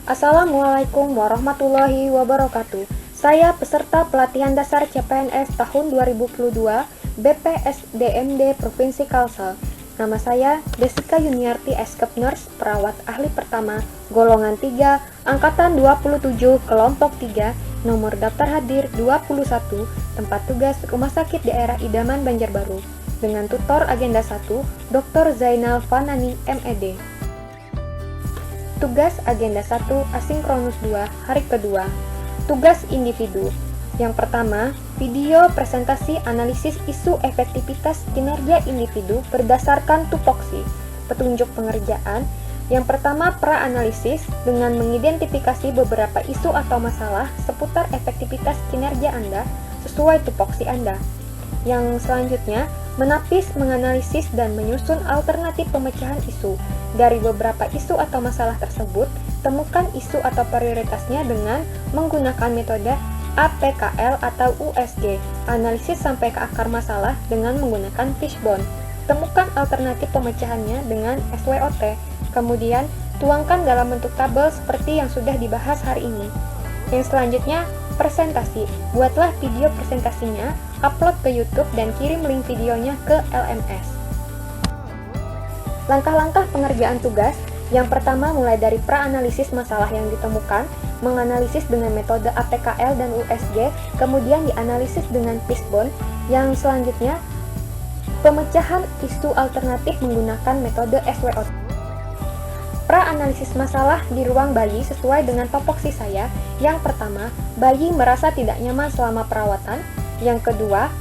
Assalamualaikum warahmatullahi wabarakatuh. Saya peserta pelatihan dasar CPNS tahun 2022 BPSDMD Provinsi Kalsel. Nama saya Desika Yuniarti Eskep Nurse, perawat ahli pertama, golongan 3, angkatan 27, kelompok 3, nomor daftar hadir 21, tempat tugas Rumah Sakit Daerah Idaman Banjarbaru, dengan tutor agenda 1, Dr. Zainal Fanani, MED. Tugas agenda 1, asinkronus 2, hari kedua. Tugas individu. Yang pertama, video presentasi analisis isu efektivitas kinerja individu berdasarkan tupoksi. Petunjuk pengerjaan. Yang pertama, pra-analisis dengan mengidentifikasi beberapa isu atau masalah seputar efektivitas kinerja Anda sesuai tupoksi Anda. Yang selanjutnya, menapis, menganalisis, dan menyusun alternatif pemecahan isu. Dari beberapa isu atau masalah tersebut, temukan isu atau prioritasnya dengan menggunakan metode APKL atau USG. Analisis sampai ke akar masalah dengan menggunakan fishbone. Temukan alternatif pemecahannya dengan SWOT. Kemudian, tuangkan dalam bentuk tabel seperti yang sudah dibahas hari ini. Yang selanjutnya, presentasi. Buatlah video presentasinya, upload ke YouTube, dan kirim link videonya ke LMS. Langkah-langkah pengerjaan tugas. Yang pertama, mulai dari pra-analisis masalah yang ditemukan, menganalisis dengan metode APKL dan USG, kemudian dianalisis dengan fishbone. Yang selanjutnya, pemecahan isu alternatif menggunakan metode SWOT. Pra-analisis masalah di ruang bayi sesuai dengan topoksi saya. Yang pertama, bayi merasa tidak nyaman selama perawatan. Yang kedua,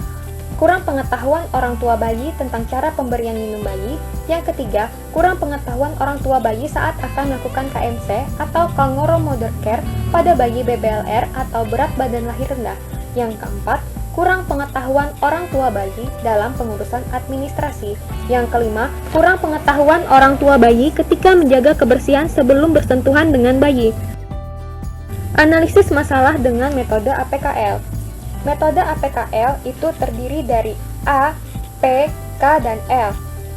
kurang pengetahuan orang tua bayi tentang cara pemberian minum bayi. Yang ketiga, kurang pengetahuan orang tua bayi saat akan melakukan KMC atau Kanggoro Mother Care pada bayi BBLR atau berat badan lahir rendah. Yang keempat, kurang pengetahuan orang tua bayi dalam pengurusan administrasi. Yang kelima, kurang pengetahuan orang tua bayi ketika menjaga kebersihan sebelum bersentuhan dengan bayi. Analisis masalah dengan metode APKL. Metode APKL itu terdiri dari A, P, K, dan L.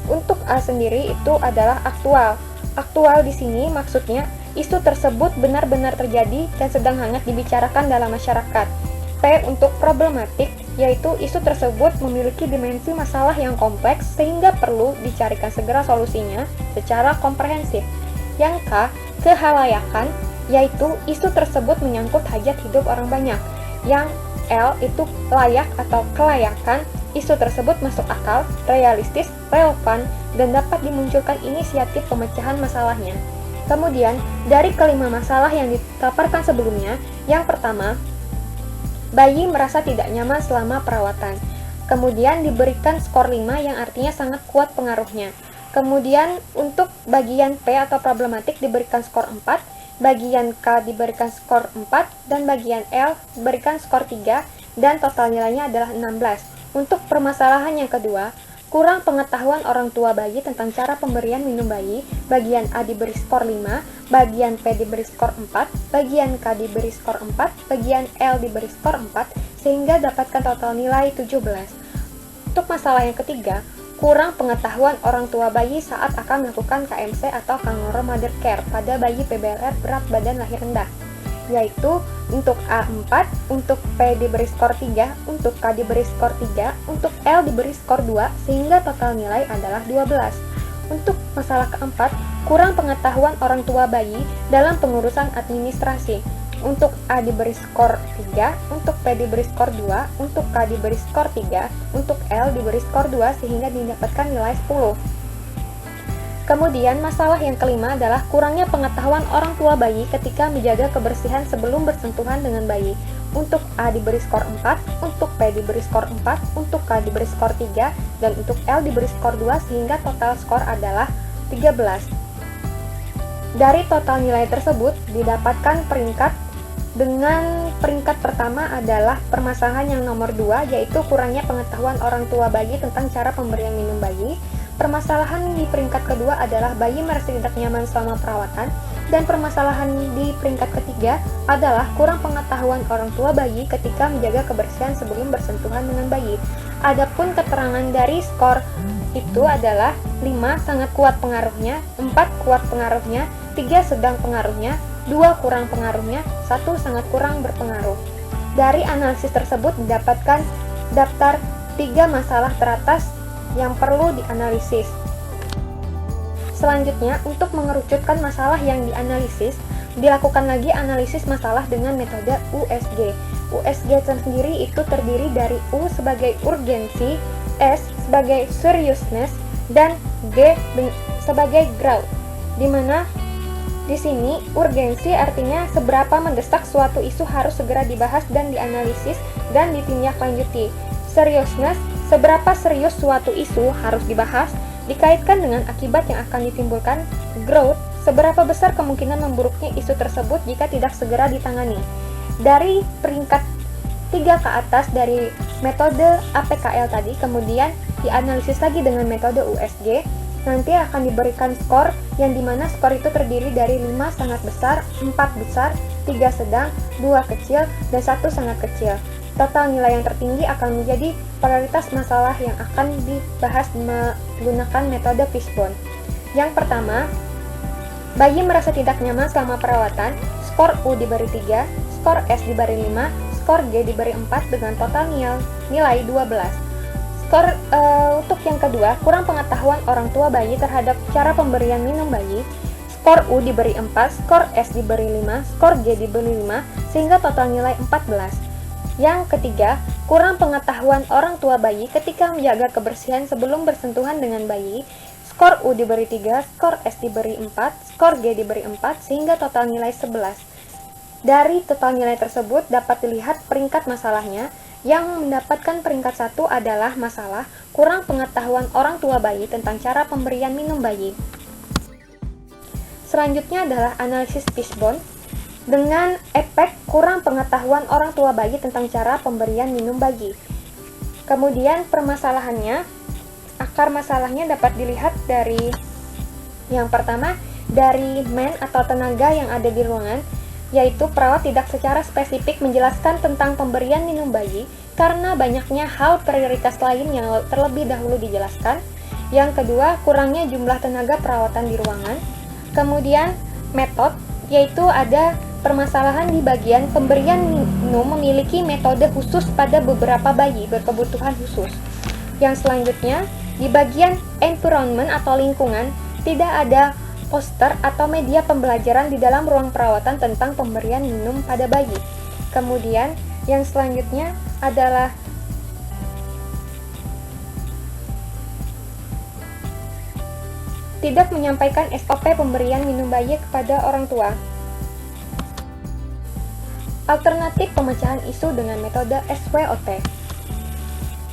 Untuk A sendiri itu adalah aktual. Aktual di sini maksudnya isu tersebut benar-benar terjadi dan sedang hangat dibicarakan dalam masyarakat. P untuk problematik, yaitu isu tersebut memiliki dimensi masalah yang kompleks sehingga perlu dicarikan segera solusinya secara komprehensif. Yang K, kehalayakan, yaitu isu tersebut menyangkut hajat hidup orang banyak. Yang L itu layak atau kelayakan, isu tersebut masuk akal, realistis, relevan, dan dapat dimunculkan inisiatif pemecahan masalahnya. Kemudian, dari kelima masalah yang dipaparkan sebelumnya, yang pertama, bayi merasa tidak nyaman selama perawatan. Kemudian diberikan skor 5 yang artinya sangat kuat pengaruhnya. Kemudian untuk bagian P atau problematik diberikan skor 4, bagian K diberikan skor 4, dan bagian L diberikan skor 3, dan total nilainya adalah 16. Untuk permasalahan yang kedua, kurang pengetahuan orang tua bayi tentang cara pemberian minum bayi, bagian A diberi skor 5, bagian P diberi skor 4, bagian K diberi skor 4, bagian L diberi skor 4, sehingga dapatkan total nilai 17. Untuk masalah yang ketiga, kurang pengetahuan orang tua bayi saat akan melakukan KMC atau Kanggoro Mother Care pada bayi PBLR berat badan lahir rendah, yaitu untuk A 4, untuk P diberi skor 3, untuk K diberi skor 3, untuk L diberi skor 2, sehingga total nilai adalah 12. Untuk masalah keempat, kurang pengetahuan orang tua bayi dalam pengurusan administrasi. Untuk A diberi skor 3, untuk P diberi skor 2, untuk K diberi skor 3, untuk L diberi skor 2 sehingga didapatkan nilai 10. Kemudian masalah yang kelima adalah kurangnya pengetahuan orang tua bayi ketika menjaga kebersihan sebelum bersentuhan dengan bayi. Untuk A diberi skor 4, untuk P diberi skor 4, untuk K diberi skor 3, dan untuk L diberi skor 2 sehingga total skor adalah 13. Dari total nilai tersebut didapatkan peringkat. Dengan peringkat pertama adalah permasalahan yang nomor 2, yaitu kurangnya pengetahuan orang tua bayi tentang cara pemberian minum bayi. Permasalahan di peringkat kedua adalah bayi merasa tidak nyaman selama perawatan. Dan permasalahan di peringkat ketiga adalah kurang pengetahuan orang tua bayi ketika menjaga kebersihan sebelum bersentuhan dengan bayi. Adapun keterangan dari skor itu adalah 5 sangat kuat pengaruhnya, 4 kuat pengaruhnya, 3 sedang pengaruhnya, 2 kurang pengaruhnya, 1 sangat kurang berpengaruh. Dari analisis tersebut didapatkan daftar 3 masalah teratas yang perlu dianalisis. Selanjutnya, untuk mengerucutkan masalah yang dianalisis, dilakukan lagi analisis masalah dengan metode USG. USG sendiri itu terdiri dari U sebagai urgensi, S sebagai seriousness, dan G sebagai growth. Di mana di sini urgensi artinya seberapa mendesak suatu isu harus segera dibahas dan dianalisis dan ditindaklanjuti. Seriousness, seberapa serius suatu isu harus dibahas, dikaitkan dengan akibat yang akan ditimbulkan. Growth, seberapa besar kemungkinan memburuknya isu tersebut jika tidak segera ditangani. Dari peringkat 3 ke atas dari metode APKL tadi, kemudian dianalisis lagi dengan metode USG, nanti akan diberikan skor, yang dimana skor itu terdiri dari 5 sangat besar, 4 besar, 3 sedang, 2 kecil, dan 1 sangat kecil. Total nilai yang tertinggi akan menjadi prioritas masalah yang akan dibahas menggunakan metode Fishbone. Yang pertama, bayi merasa tidak nyaman selama perawatan, skor U diberi 3, skor S diberi 5, skor G diberi 4 dengan total nilai 12. Skor untuk yang kedua, kurang pengetahuan orang tua bayi terhadap cara pemberian minum bayi, skor U diberi 4, skor S diberi 5, skor G diberi 5, sehingga total nilai 14. Yang ketiga, kurang pengetahuan orang tua bayi ketika menjaga kebersihan sebelum bersentuhan dengan bayi, skor U diberi 3, skor S diberi 4, skor G diberi 4, sehingga total nilai 11. Dari total nilai tersebut dapat dilihat peringkat masalahnya. Yang mendapatkan peringkat 1 adalah masalah kurang pengetahuan orang tua bayi tentang cara pemberian minum bayi. Selanjutnya adalah analisis Fishbone dengan efek kurang pengetahuan orang tua bayi tentang cara pemberian minum bayi. Kemudian permasalahannya, akar masalahnya dapat dilihat dari yang pertama, dari man atau tenaga yang ada di ruangan, yaitu perawat tidak secara spesifik menjelaskan tentang pemberian minum bayi karena banyaknya hal prioritas lain yang terlebih dahulu dijelaskan. Yang kedua, kurangnya jumlah tenaga perawatan di ruangan. Kemudian, metode, yaitu ada permasalahan di bagian pemberian minum memiliki metode khusus pada beberapa bayi berkebutuhan khusus. Yang selanjutnya, di bagian environment atau lingkungan, tidak ada poster atau media pembelajaran di dalam ruang perawatan tentang pemberian minum pada bayi. Kemudian, yang selanjutnya adalah tidak menyampaikan SOP pemberian minum bayi kepada orang tua. Alternatif pemecahan isu dengan metode SWOT.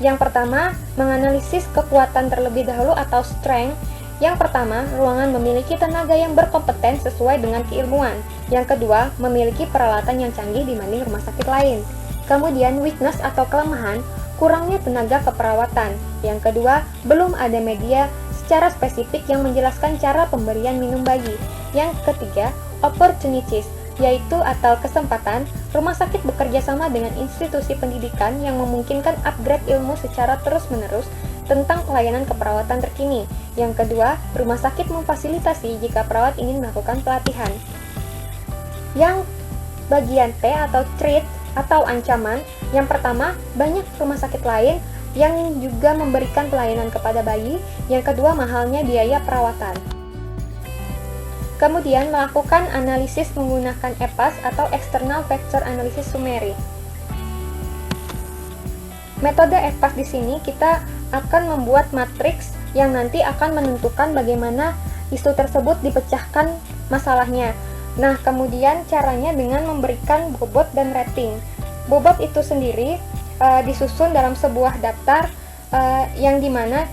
Yang pertama, menganalisis kekuatan terlebih dahulu atau strength. Yang pertama, ruangan memiliki tenaga yang berkompeten sesuai dengan keilmuan. Yang kedua, memiliki peralatan yang canggih dibanding rumah sakit lain. Kemudian, weakness atau kelemahan, kurangnya tenaga keperawatan. Yang kedua, belum ada media secara spesifik yang menjelaskan cara pemberian minum bayi. Yang ketiga, opportunities, yaitu atau kesempatan, rumah sakit bekerja sama dengan institusi pendidikan yang memungkinkan upgrade ilmu secara terus-menerus tentang pelayanan keperawatan terkini. Yang kedua, rumah sakit memfasilitasi jika perawat ingin melakukan pelatihan. Yang bagian T atau threat atau ancaman, yang pertama, banyak rumah sakit lain yang juga memberikan pelayanan kepada bayi. Yang kedua, mahalnya biaya perawatan. Kemudian, melakukan analisis menggunakan EFAS atau External Factor Analysis Summary. Metode EFAS di sini kita akan membuat matriks yang nanti akan menentukan bagaimana isu tersebut dipecahkan masalahnya. Nah, kemudian caranya dengan memberikan bobot dan rating. Bobot itu sendiri disusun dalam sebuah daftar yang dimana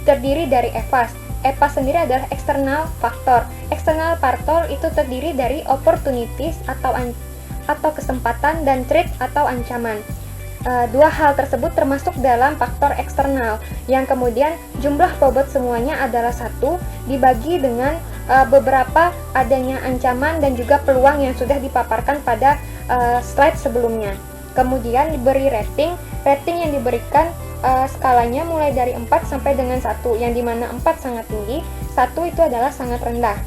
terdiri dari EFAS. EFAS sendiri adalah external factor. External factor itu terdiri dari opportunities atau kesempatan dan threat atau ancaman. Dua hal tersebut termasuk dalam faktor eksternal, yang kemudian jumlah bobot semuanya adalah 1 dibagi dengan beberapa adanya ancaman dan juga peluang yang sudah dipaparkan pada slide sebelumnya. Kemudian diberi rating yang diberikan skalanya mulai dari 4 sampai dengan 1, yang dimana 4 sangat tinggi, 1 itu adalah sangat rendah.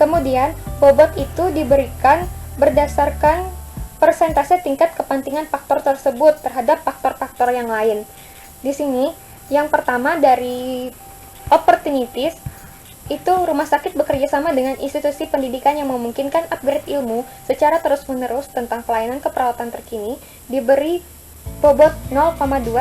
Kemudian, bobot itu diberikan berdasarkan persentase tingkat kepentingan faktor tersebut terhadap faktor-faktor yang lain. Di sini, yang pertama dari opportunities, itu rumah sakit bekerja sama dengan institusi pendidikan yang memungkinkan upgrade ilmu secara terus-menerus tentang pelayanan keperawatan terkini, diberi bobot 0,2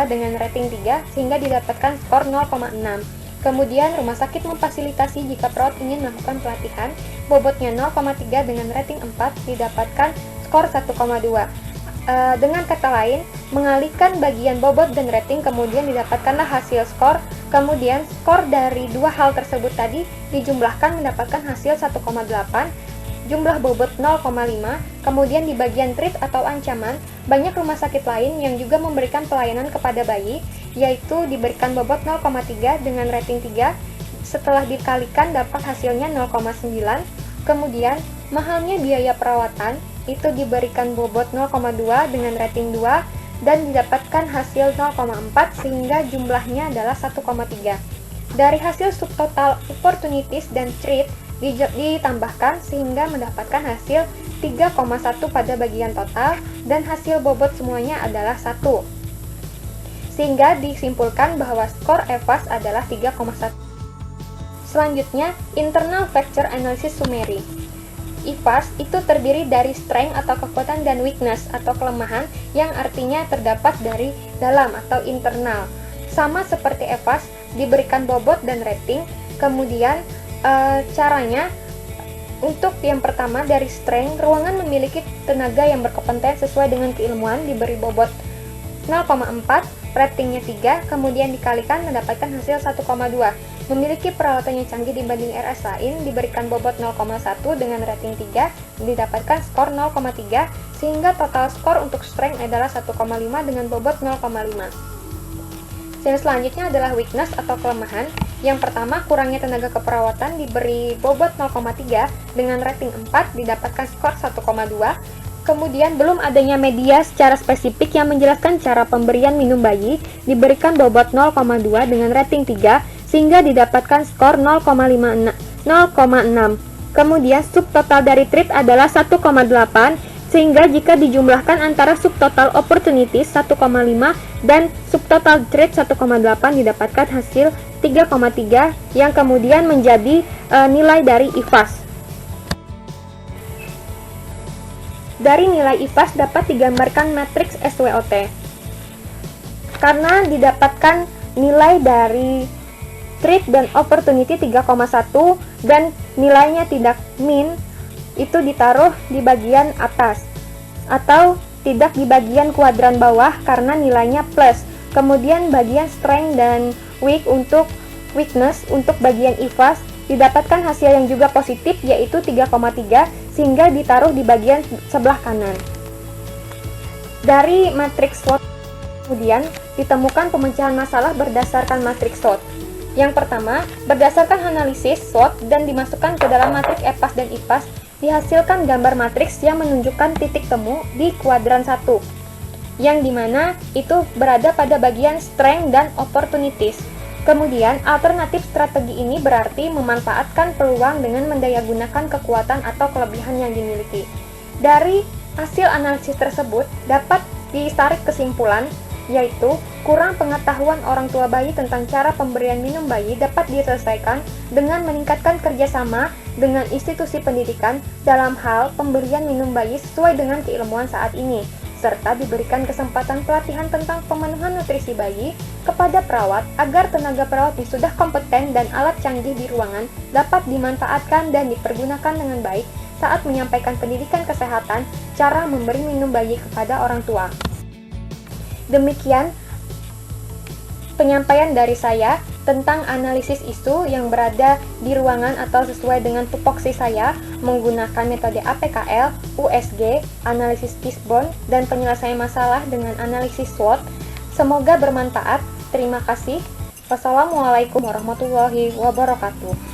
dengan rating 3 sehingga didapatkan skor 0,6. Kemudian rumah sakit memfasilitasi jika perawat ingin melakukan pelatihan, bobotnya 0,3 dengan rating 4 didapatkan skor 1,2. Dengan kata lain, mengalihkan bagian bobot dan rating kemudian didapatkanlah hasil skor. Kemudian skor dari dua hal tersebut tadi dijumlahkan mendapatkan hasil 1,8, jumlah bobot 0,5. Kemudian di bagian treat atau ancaman, banyak rumah sakit lain yang juga memberikan pelayanan kepada bayi, yaitu diberikan bobot 0,3 dengan rating 3, setelah dikalikan dapat hasilnya 0,9. Kemudian mahalnya biaya perawatan itu diberikan bobot 0,2 dengan rating 2 dan didapatkan hasil 0,4 sehingga jumlahnya adalah 1,3. Dari hasil subtotal opportunities dan treat ditambahkan sehingga mendapatkan hasil 3,1 pada bagian total dan hasil bobot semuanya adalah 1. Sehingga disimpulkan bahwa skor EFAS adalah 3,1. Selanjutnya, Internal Factor Analysis Summary. IFAS itu terdiri dari strength atau kekuatan dan weakness atau kelemahan yang artinya terdapat dari dalam atau internal. Sama seperti EFAS, diberikan bobot dan rating. Kemudian caranya untuk yang pertama dari strength, ruangan memiliki tenaga yang berkompeten sesuai dengan keilmuan, diberi bobot 0,4, ratingnya 3, kemudian dikalikan mendapatkan hasil 1,2. Memiliki peralatan yang canggih dibanding RS lain, diberikan bobot 0,1 dengan rating 3, didapatkan skor 0,3, sehingga total skor untuk strength adalah 1,5 dengan bobot 0,5. Dan selanjutnya adalah weakness atau kelemahan. Yang pertama, kurangnya tenaga keperawatan, diberi bobot 0,3 dengan rating 4, didapatkan skor 1,2. Kemudian belum adanya media secara spesifik yang menjelaskan cara pemberian minum bayi, diberikan bobot 0,2 dengan rating 3, sehingga didapatkan skor 0,6. Kemudian subtotal dari treat adalah 1,8, sehingga jika dijumlahkan antara subtotal opportunities 1,5 dan subtotal treat 1,8 didapatkan hasil 3,3 yang kemudian menjadi nilai dari IFAS. Dari nilai IFAS dapat digambarkan matriks SWOT. Karena didapatkan nilai dari treat dan opportunity 3,1 dan nilainya tidak min, itu ditaruh di bagian atas atau tidak di bagian kuadran bawah karena nilainya plus. Kemudian bagian strength dan weakness untuk bagian IFAS didapatkan hasil yang juga positif yaitu 3,3 sehingga ditaruh di bagian sebelah kanan. Dari matriks SWOT kemudian ditemukan pemecahan masalah berdasarkan matriks SWOT. Yang pertama, berdasarkan analisis SWOT dan dimasukkan ke dalam matriks EFAS dan IFAS, dihasilkan gambar matriks yang menunjukkan titik temu di kuadran 1, yang dimana itu berada pada bagian strength dan opportunities. Kemudian, alternatif strategi ini berarti memanfaatkan peluang dengan mendayagunakan kekuatan atau kelebihan yang dimiliki. Dari hasil analisis tersebut, dapat ditarik kesimpulan yaitu kurang pengetahuan orang tua bayi tentang cara pemberian minum bayi dapat diselesaikan dengan meningkatkan kerjasama dengan institusi pendidikan dalam hal pemberian minum bayi sesuai dengan keilmuan saat ini, serta diberikan kesempatan pelatihan tentang pemenuhan nutrisi bayi kepada perawat agar tenaga perawat yang sudah kompeten dan alat canggih di ruangan dapat dimanfaatkan dan dipergunakan dengan baik saat menyampaikan pendidikan kesehatan cara memberi minum bayi kepada orang tua. Demikian penyampaian dari saya tentang analisis isu yang berada di ruangan atau sesuai dengan tupoksi saya menggunakan metode APKL, USG, analisis Fishbone, dan penyelesaian masalah dengan analisis SWOT. Semoga bermanfaat. Terima kasih. Wassalamualaikum warahmatullahi wabarakatuh.